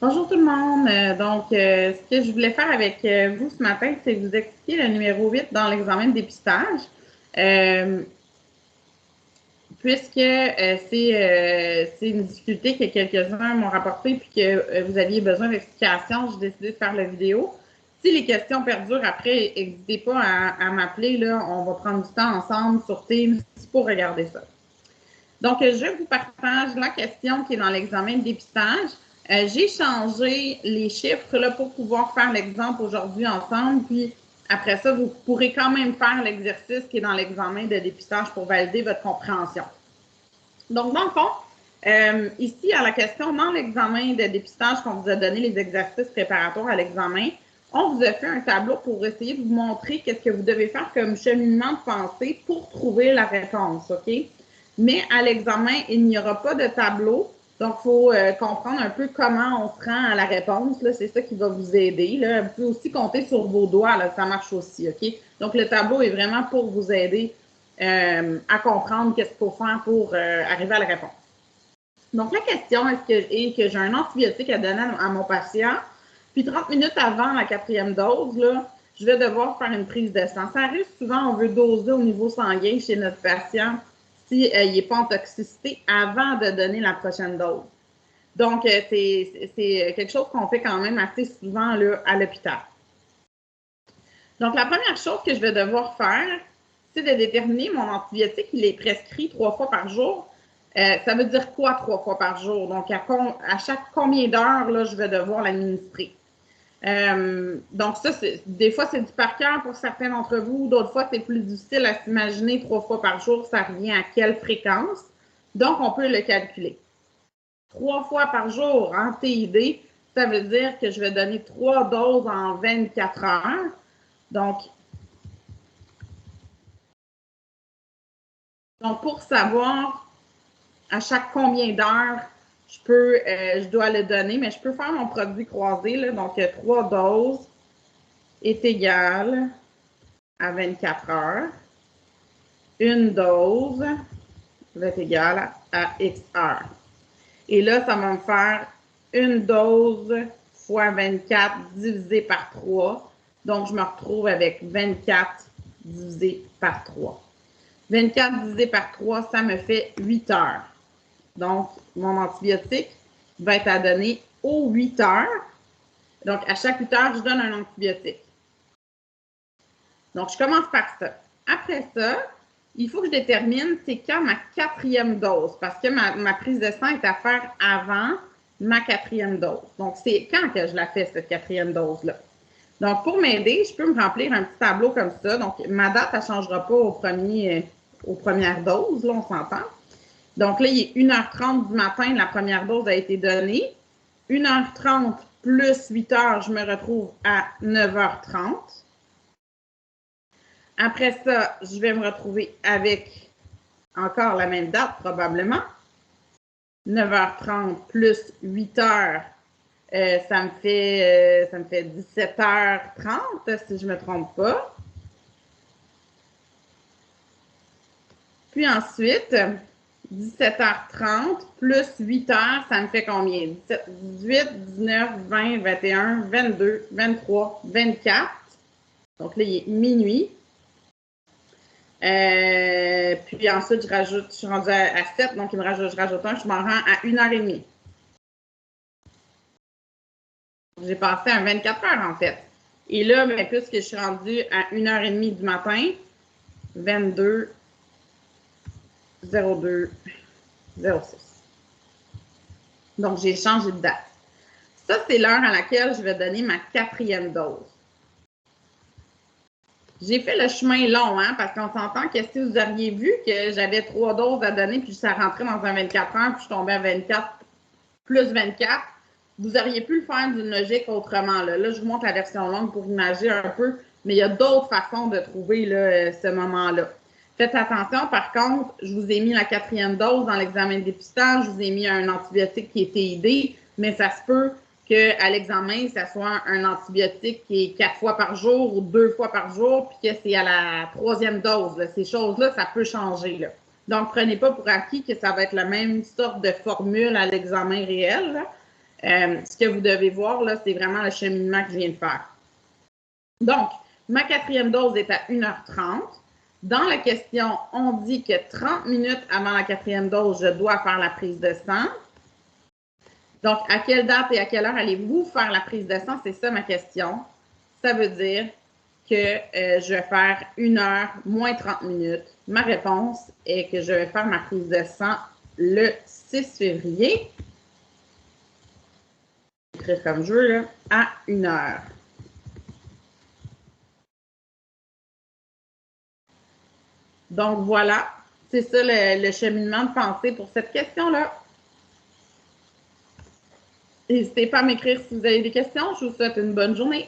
Bonjour tout le monde. Ce que je voulais faire avec vous ce matin, c'est vous expliquer le numéro 8 dans l'examen de dépistage. Puisque c'est une difficulté que quelques-uns m'ont rapporté puis que vous aviez besoin d'explications, j'ai décidé de faire la vidéo. Si les questions perdurent après, n'hésitez pas à m'appeler. Là, on va prendre du temps ensemble sur Teams pour regarder ça. Donc, je vous partage la question qui est dans l'examen de dépistage. J'ai changé les chiffres là, pour pouvoir faire l'exemple aujourd'hui ensemble. Puis, après ça, vous pourrez quand même faire l'exercice qui est dans l'examen de dépistage pour valider votre compréhension. Donc, dans le fond, ici, à la question, dans l'examen de dépistage qu'on vous a donné, les exercices préparatoires à l'examen, on vous a fait un tableau pour essayer de vous montrer qu'est-ce que vous devez faire comme cheminement de pensée pour trouver la réponse, OK? Mais à l'examen, il n'y aura pas de tableau. Donc, il faut comprendre un peu comment on se rend à la réponse. C'est ça qui va vous aider. Là. Vous pouvez aussi compter sur vos doigts. Là, ça marche aussi, OK? Donc, le tableau est vraiment pour vous aider à comprendre qu'est-ce qu'il faut faire pour arriver à la réponse. Donc, la question est que j'ai un antibiotique à donner à mon patient, puis 30 minutes avant la 4e dose, là, je vais devoir faire une prise de sang. Ça arrive souvent, on veut doser au niveau sanguin chez notre patient s'il n'est pas en toxicité avant de donner la prochaine dose. Donc, c'est quelque chose qu'on fait quand même assez souvent là, à l'hôpital. Donc, la première chose que je vais devoir faire, c'est de déterminer mon antibiotique. Il est prescrit 3 fois par jour. Ça veut dire quoi 3 fois par jour? Donc, à chaque combien d'heures, là, je vais devoir l'administrer? Donc, ça, des fois, c'est du par cœur pour certains d'entre vous. D'autres fois, c'est plus difficile à s'imaginer 3 fois par jour. Ça revient à quelle fréquence? Donc, on peut le calculer. 3 fois par jour en TID, ça veut dire que je vais donner 3 doses en 24 heures. Donc, pour savoir à chaque combien d'heures je dois le donner, mais je peux faire mon produit croisé. Là, donc, 3 doses est égal à 24 heures. Une dose va être égale à X heures. Et là, ça va me faire une dose fois 24 divisé par 3. Donc, je me retrouve avec 24 divisé par 3. 24 divisé par 3, ça me fait 8 heures. Donc, mon antibiotique va être à donner aux 8 heures. Donc, à chaque 8 heures, je donne un antibiotique. Donc, je commence par ça. Après ça, il faut que je détermine c'est quand ma 4e dose, parce que ma prise de sang est à faire avant ma 4e dose. Donc, c'est quand que je la fais, cette 4e dose-là. Donc, pour m'aider, je peux me remplir un petit tableau comme ça. Donc, ma date, elle ne changera pas aux premières doses, là, on s'entend. Donc, là, il est 1h30 du matin, la première dose a été donnée. 1h30 plus 8 heures, je me retrouve à 9h30. Après ça, je vais me retrouver avec encore la même date, probablement. 9h30 plus 8 heures, ça me fait 17h30, si je ne me trompe pas. Puis ensuite, 17h30 plus 8 heures, ça me fait combien? 17, 18, 19, 20, 21, 22, 23, 24. Donc là, il est minuit. Puis ensuite, je suis rendue à 7, donc je rajoute un, je m'en rends à 1h30. J'ai passé à 24 heures en fait. Et là, mais puisque je suis rendue à 1h30 du matin, 22, 02, 06. Donc, j'ai changé de date. Ça, c'est l'heure à laquelle je vais donner ma 4e dose. J'ai fait le chemin long, hein, parce qu'on s'entend que si vous auriez vu que j'avais 3 doses à donner, puis ça rentrait dans un 24 heures, puis je tombais à 24 plus 24, vous auriez pu le faire d'une logique autrement. Là, je vous montre la version longue pour imaginer un peu, mais il y a d'autres façons de trouver là, ce moment-là. Faites attention, par contre, je vous ai mis la 4e dose dans l'examen de dépistage, je vous ai mis un antibiotique qui est TID, mais ça se peut qu'à l'examen, ça soit un antibiotique qui est 4 fois par jour ou 2 fois par jour, puis que c'est à la 3e dose. Là. Ces choses-là, ça peut changer. Là. Donc, prenez pas pour acquis que ça va être la même sorte de formule à l'examen réel. Là. Ce que vous devez voir, là, c'est vraiment le cheminement que je viens de faire. Donc, ma 4e dose est à 1h30. Dans la question, on dit que 30 minutes avant la 4e dose, je dois faire la prise de sang. Donc, à quelle date et à quelle heure allez-vous faire la prise de sang? C'est ça ma question. Ça veut dire que je vais faire 1h moins 30 minutes. Ma réponse est que je vais faire ma prise de sang le 6 février. Je vais écrire comme je veux, là, à 1h. Donc, voilà. C'est ça le cheminement de pensée pour cette question-là. N'hésitez pas à m'écrire si vous avez des questions. Je vous souhaite une bonne journée.